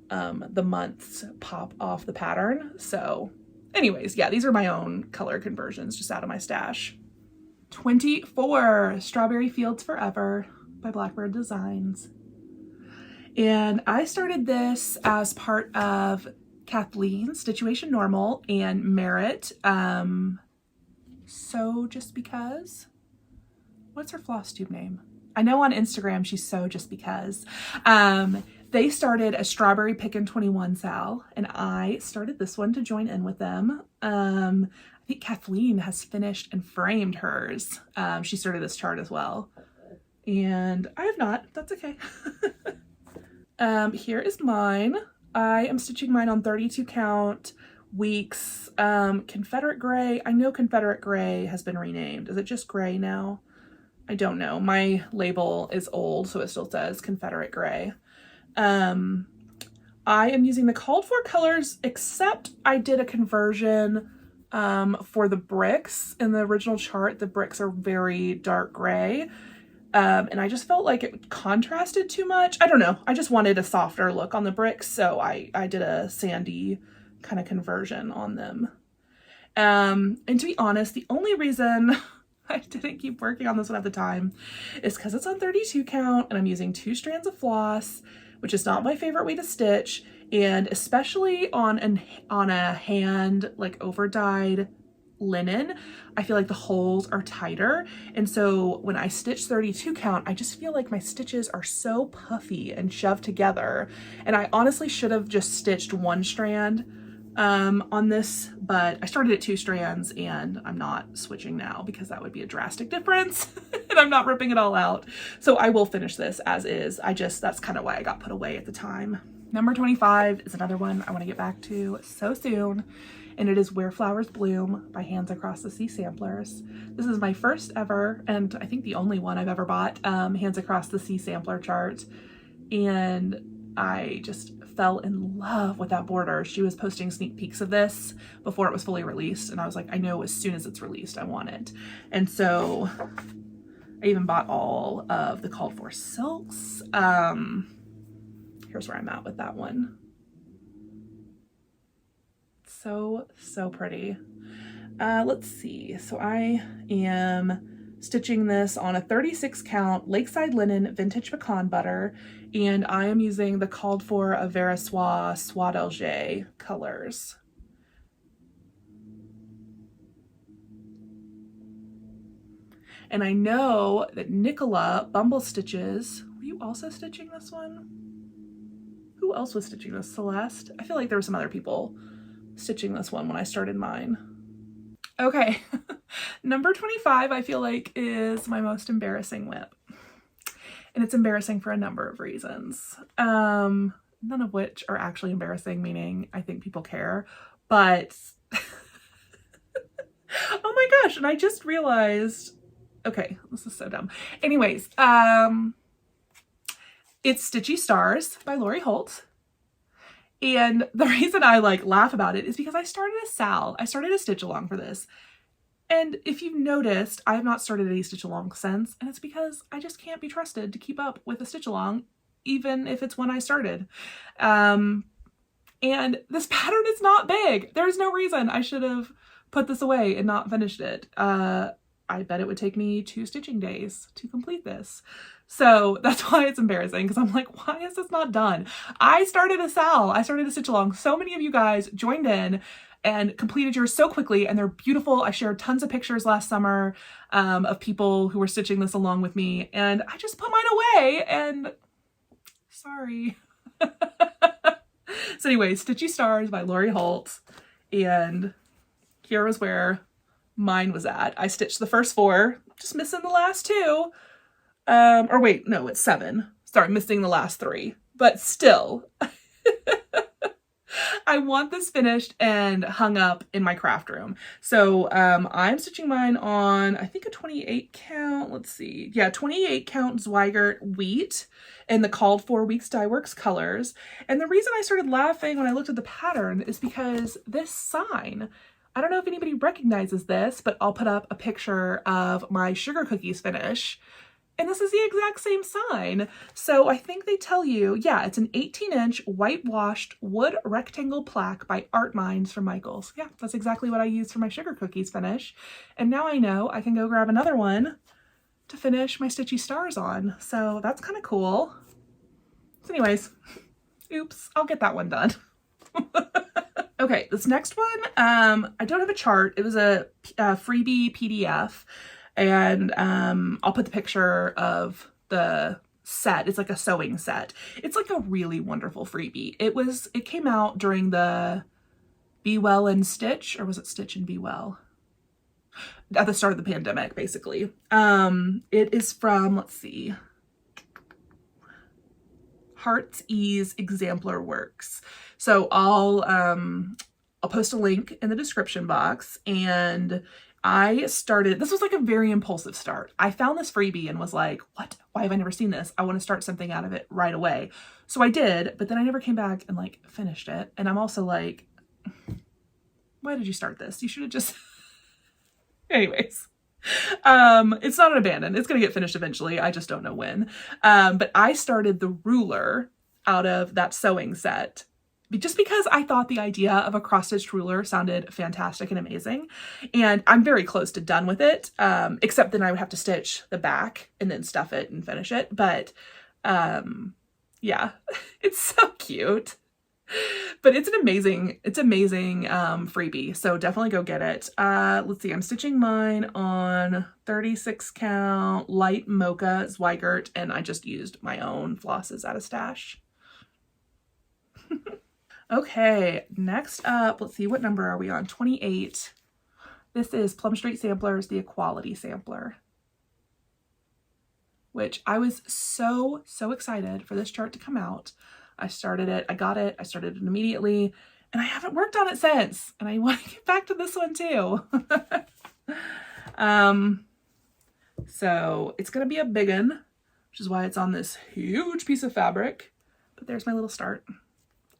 the months pop off the pattern. So anyways, yeah, these are my own color conversions just out of my stash. 24, Strawberry Fields Forever by Blackbird Designs. And I started this as part of Kathleen's Situation Normal and Merit. So Just Because. What's her Flosstube name? I know on Instagram she's So Just Because. They started a Strawberry Pickin' 21 Sal, and I started this one to join in with them. I think Kathleen has finished and framed hers. She started this chart as well. And I have not. That's okay. Here is mine. I am stitching mine on 32 count weeks. Confederate Gray. I know Confederate Gray has been renamed. Is it just gray now? I don't know. My label is old, so it still says Confederate Gray. I am using the called for colors, except I did a conversion for the bricks. In the original chart, the bricks are very dark gray. And I just felt like it contrasted too much. I don't know. I just wanted a softer look on the bricks, so I did a sandy kind of conversion on them. And to be honest, the only reason I didn't keep working on this one at the time is because it's on 32 count and I'm using 2 strands of floss, which is not my favorite way to stitch, and especially on a hand like over dyed linen, I feel like the holes are tighter. And so when I stitch 32 count, I just feel like my stitches are so puffy and shoved together. And I honestly should have just stitched 1 strand on this, but I started at 2 strands and I'm not switching now because that would be a drastic difference and I'm not ripping it all out. So I will finish this as is. That's kind of why I got put away at the time. Number 25 is another one I want to get back to so soon, and it is Where Flowers Bloom by Hands Across the Sea Samplers. This is my first ever, and I think the only one I've ever bought, Hands Across the Sea sampler chart, and I just fell in love with that border. She was posting sneak peeks of this before it was fully released, and I was like, I know as soon as it's released I want it. And so I even bought all of the called for silks. Here's where I'm at with that one. So pretty. Let's see. So I am stitching this on a 36 count Lakeside linen vintage pecan butter, and I am using the called for a Verissois Soie d'Alger colors. And I know that Nicola Bumble Stitches, were you also stitching this one? Who else was stitching this? Celeste? I feel like there were some other people stitching this one when I started mine. Okay, number 25 I feel like is my most embarrassing WIP. And it's embarrassing for a number of reasons. None of which are actually embarrassing, meaning I think people care, but oh my gosh, and I just realized, okay, this is so dumb. Anyways, it's Stitchy Stars by Lori Holt. And the reason I like laugh about it is because I started a stitch along for this. And if you've noticed, I have not started any stitch along since, and it's because I just can't be trusted to keep up with a stitch along, even if it's one I started. And this pattern is not big. There's no reason I should have put this away and not finished it. I bet it would take me 2 stitching days to complete this. So that's why it's embarrassing, because I'm like, why is this not done? I started a stitch along. So many of you guys joined in and completed yours so quickly, and they're beautiful. I shared tons of pictures last summer of people who were stitching this along with me, and I just put mine away, and sorry. So anyway, Stitchy Stars by Lori Holt, and here was where mine was at. I stitched the first 4, just missing the last 2. Or wait, no, it's 7. Sorry, missing the last 3, but still. I want this finished and hung up in my craft room. So I'm stitching mine on, I think, a 28 count. Let's see. Yeah, 28 count Zweigart wheat in the called for Weeks Dye Works colors. And the reason I started laughing when I looked at the pattern is because this sign, I don't know if anybody recognizes this, but I'll put up a picture of my sugar cookies finish. And this is the exact same sign. So I think they tell you, yeah, it's an 18-inch whitewashed wood rectangle plaque by Art Minds from Michaels. Yeah, that's exactly what I used for my sugar cookies finish. And now I know I can go grab another one to finish my Stitchy Stars on. So that's kind of cool. So anyways, oops, I'll get that one done. Okay, this next one, I don't have a chart. It was a freebie PDF. And I'll put the picture of the set. It's like a sewing set. It's like a really wonderful freebie. It came out during the Be Well and Stitch, or was it Stitch and Be Well? At the start of the pandemic, basically. It is from, let's see, Heart's Ease Exemplar Works. So I'll post a link in the description box, and I started, this was like a very impulsive start. I found this freebie and was like, what? Why have I never seen this? I want to start something out of it right away. So I did, but then I never came back and like finished it. And I'm also like, why did you start this? You should have just, anyways. It's not an abandon. It's going to get finished eventually. I just don't know when. But I started the ruler out of that sewing set just because I thought the idea of a cross-stitched ruler sounded fantastic and amazing. And I'm very close to done with it, except then I would have to stitch the back and then stuff it and finish it. But yeah, it's so cute. But it's amazing freebie. So definitely go get it. Let's see, I'm stitching mine on 36 count light mocha Zweigart, and I just used my own flosses out of stash. Okay, next up, let's see, what number are we on? 28. This is Plum Street Samplers, the Equality Sampler, which I was so excited for this chart to come out. I started it, I got it, I started it immediately, and I haven't worked on it since, and I want to get back to this one too. So it's going to be a big one, which is why it's on this huge piece of fabric, but there's my little start.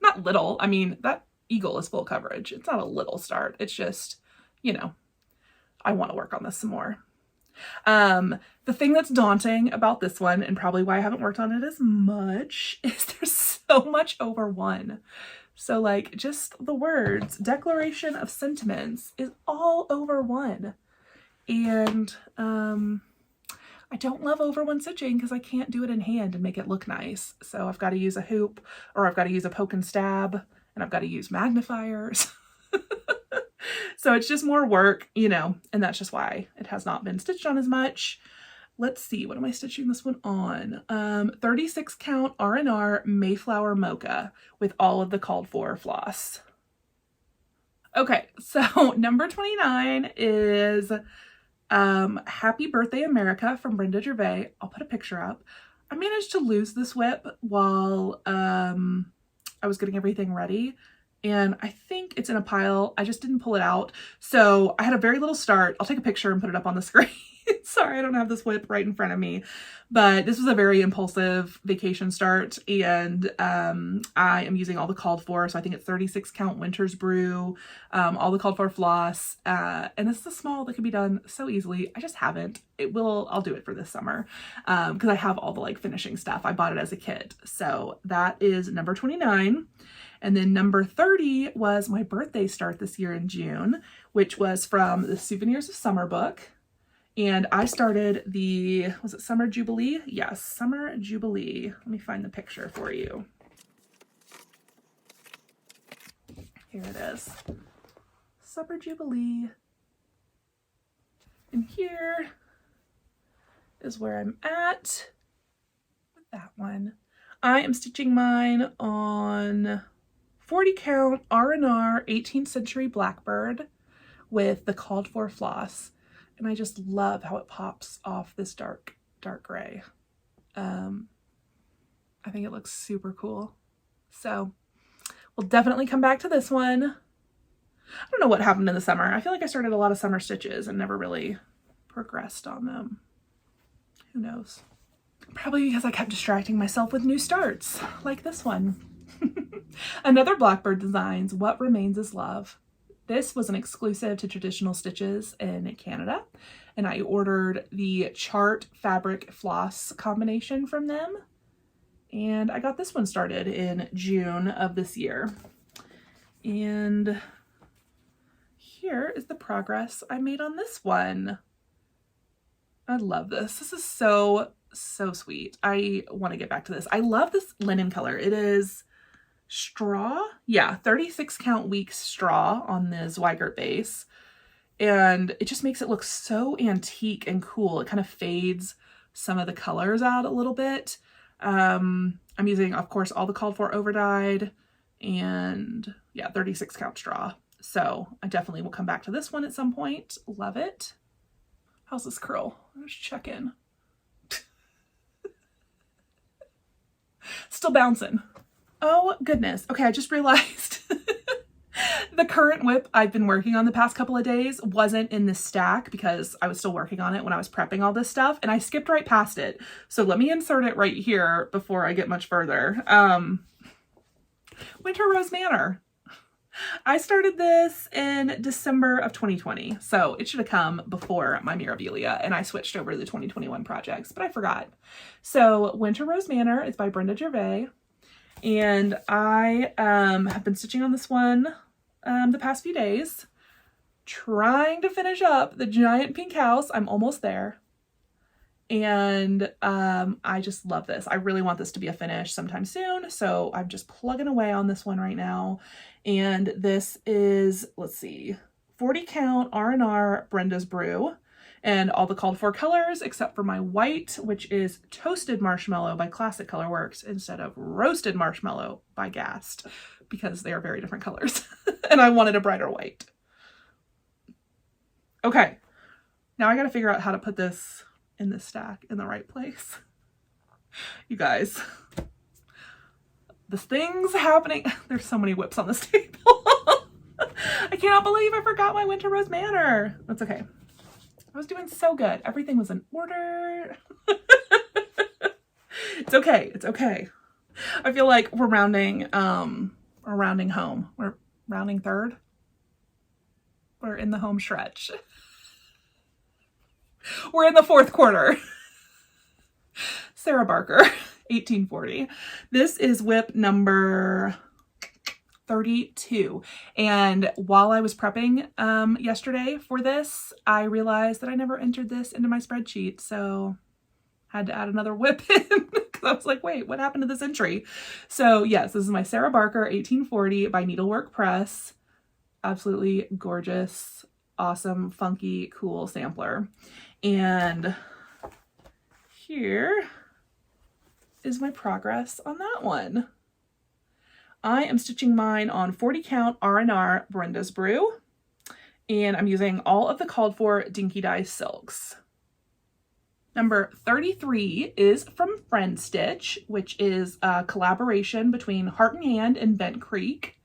Not little, I mean, that eagle is full coverage. It's not a little start. It's just, you know, I want to work on this some more. The thing that's daunting about this one, and probably why I haven't worked on it as much, is there's so much over one. So like just the words, declaration of sentiments, is all over one. And I don't love over one stitching because I can't do it in hand and make it look nice. So I've got to use a hoop, or I've got to use a poke and stab, and I've got to use magnifiers. So it's just more work, you know, and that's just why it has not been stitched on as much. Let's see, what am I stitching this one on? 36 count R&R Mayflower Mocha with all of the called for floss. Okay, so number 29 is Happy Birthday America from Brenda Gervais. I'll put a picture up. I managed to lose this WIP while I was getting everything ready, and I think it's in a pile. I just didn't pull it out. So I had a very little start. I'll take a picture and put it up on the screen. Sorry, I don't have this WIP right in front of me, but this was a very impulsive vacation start, and I am using all the called for. So I think it's 36 count Winter's Brew, all the called for floss, and this is a small that can be done so easily. I just haven't. I'll do it for this summer because I have all the like finishing stuff. I bought it as a kit. So that is number 29. And then number 30 was my birthday start this year in June, which was from the Souvenirs of Summer book. And I started was it Summer Jubilee? Yes, Summer Jubilee. Let me find the picture for you. Here it is. Summer Jubilee. And here is where I'm at with that one. I am stitching mine on 40 count R&R 18th century Blackbird with the called for floss. And I just love how it pops off this dark gray. I think it looks super cool. So we'll definitely come back to this one. I don't know what happened in the summer. I feel like I started a lot of summer stitches and never really progressed on them. Who knows? Probably because I kept distracting myself with new starts, like this one. Another Blackbird Designs, What Remains is Love. This was an exclusive to Traditional Stitches in Canada, and I ordered the chart fabric floss combination from them, and I got this one started in June of this year. And here is the progress I made on this one. I love this. This is so sweet. I want to get back to this. I love this linen color. It is straw. Yeah, 36 count weeks straw on the Zweigart base. And it just makes it look so antique and cool. It kind of fades some of the colors out a little bit. I'm using, of course, all the called for overdyed and yeah, 36 count straw. So I definitely will come back to this one at some point. Love it. How's this curl? Let's check in. Still bouncing. Oh goodness. Okay, I just realized the current WIP I've been working on the past couple of days wasn't in this stack because I was still working on it when I was prepping all this stuff, and I skipped right past it. So let me insert it right here before I get much further. Winter Rose Manor. I started this in December of 2020, so it should have come before my Mirabilia, and I switched over to the 2021 projects, but I forgot. So Winter Rose Manor is by Brenda Gervais. And I have been stitching on this one the past few days, trying to finish up the giant pink house. I'm almost there. And I just love this. I really want this to be a finish sometime soon. So I'm just plugging away on this one right now. And this is, let's see, 40 count R&R Brenda's Brew. And all the called for colors except for my white, which is Toasted Marshmallow by Classic Colorworks instead of Roasted Marshmallow by Gast, because they are very different colors. And I wanted a brighter white. Okay, now I gotta figure out how to put this in the stack in the right place. You guys, this thing's happening. There's so many WIPs on this table. I cannot believe I forgot my Winter Rose Manor. That's okay. I was doing so good. Everything was in order. It's okay. It's okay. I feel like we're rounding home. We're rounding third. We're in the home stretch. We're in the fourth quarter. Sarah Barker, 1840. This is WIP number 32. And while I was prepping yesterday for this, I realized that I never entered this into my spreadsheet. So I had to add another WIP in because I was like, wait, what happened to this entry? So yes, this is my Sarah Barker 1840 by Needlework Press. Absolutely gorgeous, awesome, funky, cool sampler. And here is my progress on that one. I am stitching mine on 40 count R&R Brenda's Brew, and I'm using all of the called for Dinky Dye silks. Number 33 is from Friend Stitch, which is a collaboration between Heart and Hand and Bent Creek.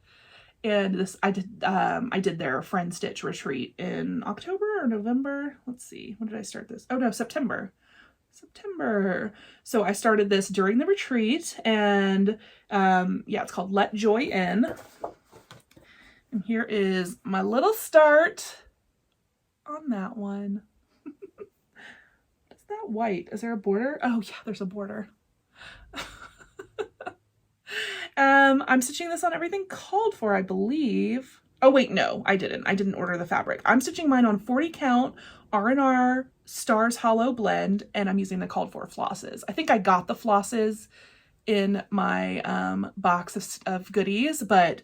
And this, I did their Friend Stitch retreat in October or November. Let's see, when did I start this? Oh no, September. So I started this during the retreat, and yeah, it's called Let Joy In. And here is my little start on that one. What's that white? Is there a border? Oh yeah, there's a border. I'm stitching this on everything called for, I believe. Oh wait, no, I didn't order the fabric. I'm stitching mine on 40 count R&R Stars Hollow blend, and I'm using the called for flosses. I think I got the flosses in my box of goodies, but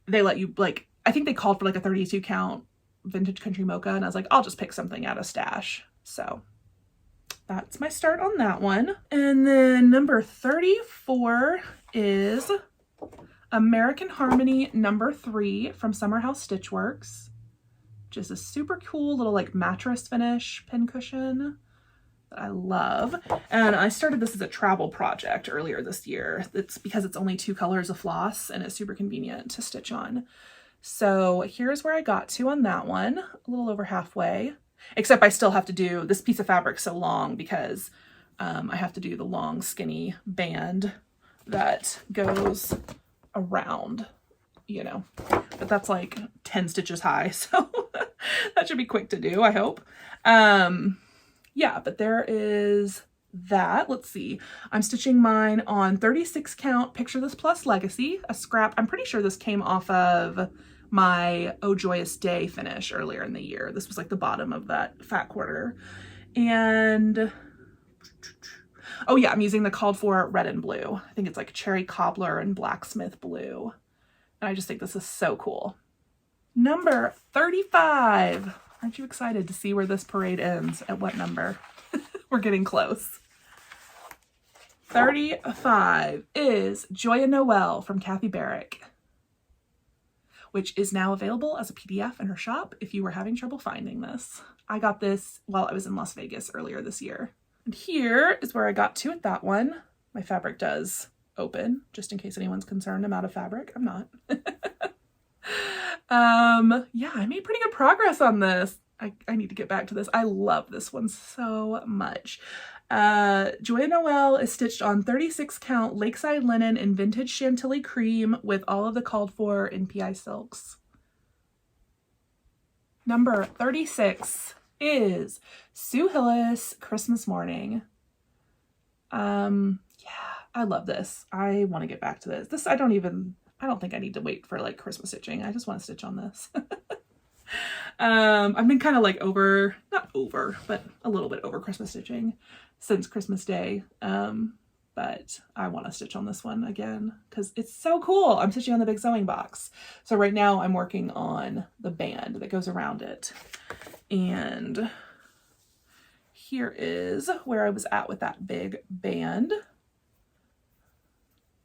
they let you, like, I think they called for like a 32 count vintage country mocha, and I was like, I'll just pick something out of stash. So that's my start on that one. And then number 34 is American Harmony number 3 from Summer House Stitchworks, which is a super cool little like mattress finish pincushion that I love. And I started this as a travel project earlier this year. It's because it's only 2 colors of floss and it's super convenient to stitch on. So here's where I got to on that one, a little over halfway, except I still have to do this piece of fabric so long because I have to do the long skinny band that goes around, you know, but that's like 10 stitches high, so that should be quick to do, I hope. Yeah, but there is that. Let's see, I'm stitching mine on 36 count Picture This Plus Legacy, a scrap. I'm pretty sure this came off of my Oh Joyous Day finish earlier in the year. This was like the bottom of that fat quarter. And oh yeah, I'm using the called for red and blue. I think it's like cherry cobbler and blacksmith blue. And I just think this is so cool. Number 35. Aren't you excited to see where this parade ends? At what number? We're getting close. 35 is Joya Noel from Kathy Barrick, which is now available as a PDF in her shop if you were having trouble finding this. I got this while I was in Las Vegas earlier this year. And here is where I got to with that one. My fabric does open, just in case anyone's concerned I'm out of fabric. I'm not. Yeah, I made pretty good progress on this. I need to get back to this. I love this one so much. Joya Noel is stitched on 36 count Lakeside linen in vintage Chantilly cream with all of the called for NPI silks. Number 36 is Sue Hillis Christmas Morning. Yeah, I love this. I want to get back to this. I don't think I need to wait for like Christmas stitching. I just want to stitch on this. I've been kind of like not over, but a little bit over Christmas stitching since Christmas Day. But I want to stitch on this one again because it's so cool. I'm stitching on the big sewing box. So right now I'm working on the band that goes around it. And here is where I was at with that big band.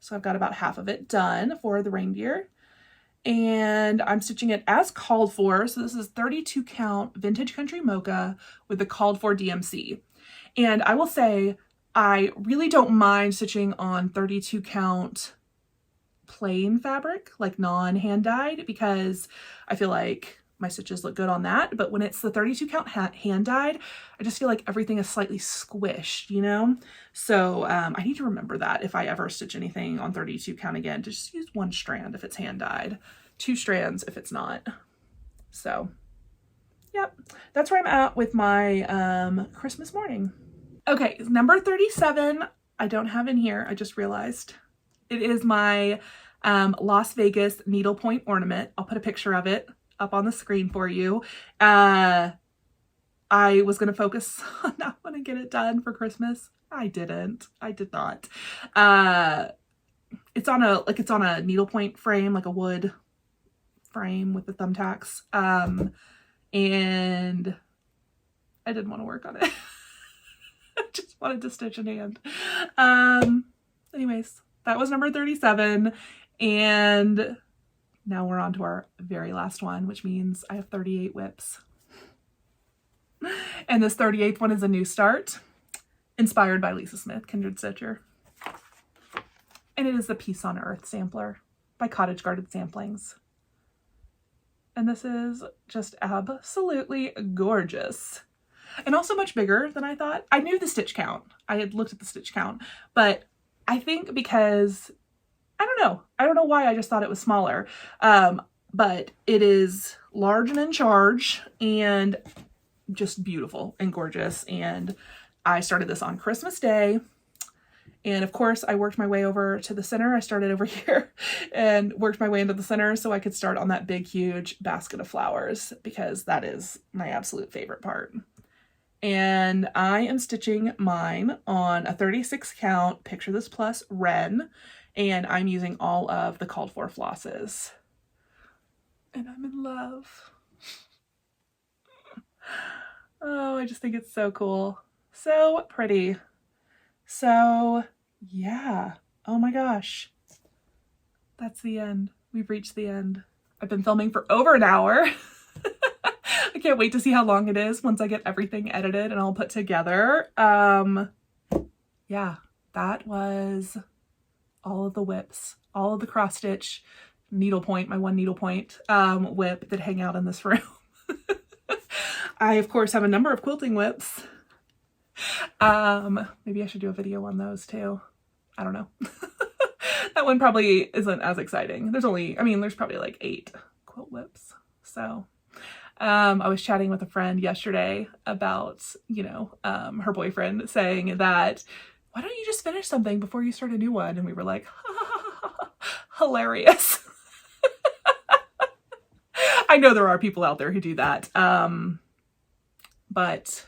So I've got about half of it done for the reindeer. And I'm stitching it as called for. So this is 32 count vintage country mocha with the called for DMC. And I will say, I really don't mind stitching on 32 count plain fabric, like non-hand dyed, because I feel like my stitches look good on that. But when it's the 32 count hand dyed, I just feel like everything is slightly squished, you know? So I need to remember that if I ever stitch anything on 32 count again, to just use 1 strand if it's hand dyed, 2 strands if it's not. So yep, that's where I'm at with my Christmas morning. Okay, number 37, I don't have in here, I just realized. It is my Las Vegas needlepoint ornament. I'll put a picture of it up on the screen for you. I was going to focus on that one and get it done for Christmas. I did not. It's on a needlepoint frame, like a wood frame with the thumbtacks. And I didn't want to work on it. I just wanted to stitch in hand. Anyways, That was number 37. And now we're on to our very last one, which means I have 38 WIPs. And this 38th one is a new start, inspired by Lisa Smith, Kindred Stitcher. And it is the Peace on Earth sampler by Cottage Garden Samplings. And this is just absolutely gorgeous. And also much bigger than I thought. I knew the stitch count. I had looked at the stitch count. But I think because, I don't know why I just thought it was smaller. But it is large and in charge and just beautiful and gorgeous. And I started this on Christmas Day. And of course, I worked my way over to the center. I started over here and worked my way into the center so I could start on that big, huge basket of flowers, because that is my absolute favorite part. And I am stitching mine on a 36 count Picture This Plus Ren, and I'm using all of the called for flosses. And I'm in love. Oh, I just think it's so cool. So pretty. So yeah, oh my gosh, that's the end. We've reached the end. I've been filming for over an hour. I can't wait to see how long it is once I get everything edited and all put together. Yeah, that was all of the WIPs, all of the cross stitch, needlepoint, my one needlepoint WIP that hang out in this room. I of course have a number of quilting WIPs. Maybe I should do a video on those too. I don't know. That one probably isn't as exciting. There's probably like 8 quilt WIPs. So, I was chatting with a friend yesterday about, her boyfriend saying that, why don't you just finish something before you start a new one? And we were like, hilarious. I know there are people out there who do that. But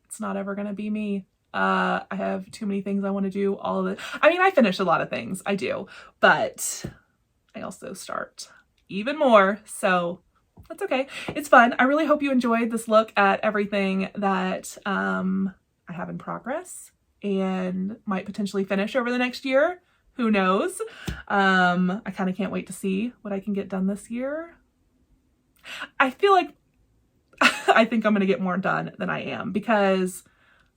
it's not ever going to be me. I have too many things I want to do. I finish a lot of things. I do, but I also start even more. So that's okay. It's fun. I really hope you enjoyed this look at everything that I have in progress and might potentially finish over the next year. Who knows? I kind of can't wait to see what I can get done this year. I feel like I think I'm going to get more done than I am, because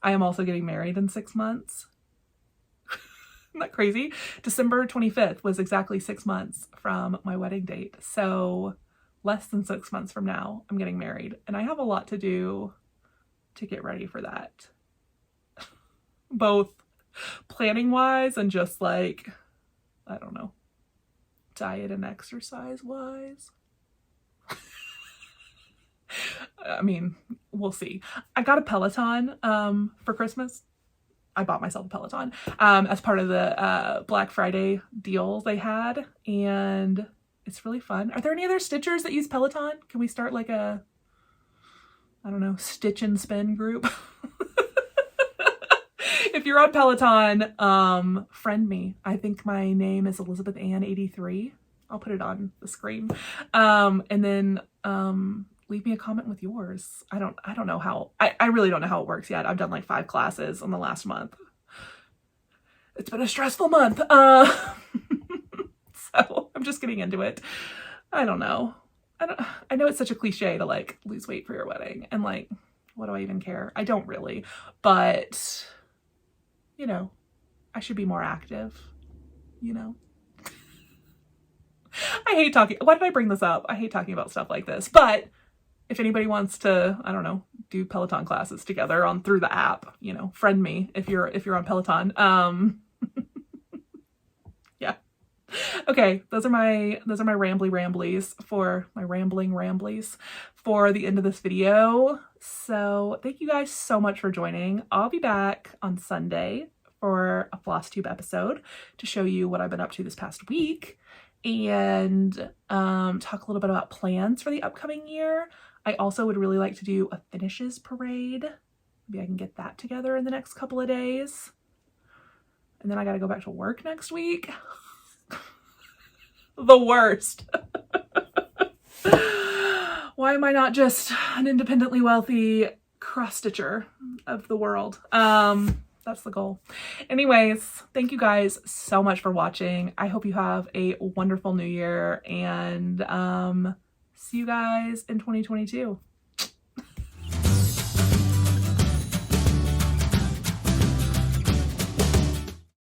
I am also getting married in 6 months. Isn't that crazy? December 25th was exactly 6 months from my wedding date. So less than 6 months from now, I'm getting married. And I have a lot to do to get ready for that. Both planning wise and just like, I don't know, diet and exercise wise. We'll see. I got a Peloton for Christmas. I bought myself a Peloton as part of the Black Friday deals they had, and it's really fun. Are there any other stitchers that use Peloton? Can we start like a, I don't know, stitch and spin group? If you're on Peloton, friend me. I think my name is Elizabeth Ann 83. I'll put it on the screen. And then leave me a comment with yours. I don't know how, I really don't know how it works yet. I've done like 5 classes in the last month. It's been a stressful month. So I'm just getting into it. I don't know. I know it's such a cliche to like lose weight for your wedding, and like, what do I even care? I don't really, but I should be more active, I hate talking. Why did I bring this up? I hate talking about stuff like this, but if anybody wants to, I don't know, do Peloton classes together through the app, friend me if you're on Peloton. Yeah. Okay, those are my rambling ramblies for the end of this video. So thank you guys so much for joining. I'll be back on Sunday for a Flosstube episode to show you what I've been up to this past week, and talk a little bit about plans for the upcoming year. I also would really like to do a finishes parade. Maybe I can get that together in the next couple of days. And then I gotta go back to work next week. The worst. Why am I not just an independently wealthy cross stitcher of the world? That's the goal. Anyways, thank you guys so much for watching. I hope you have a wonderful new year, and see you guys in 2022.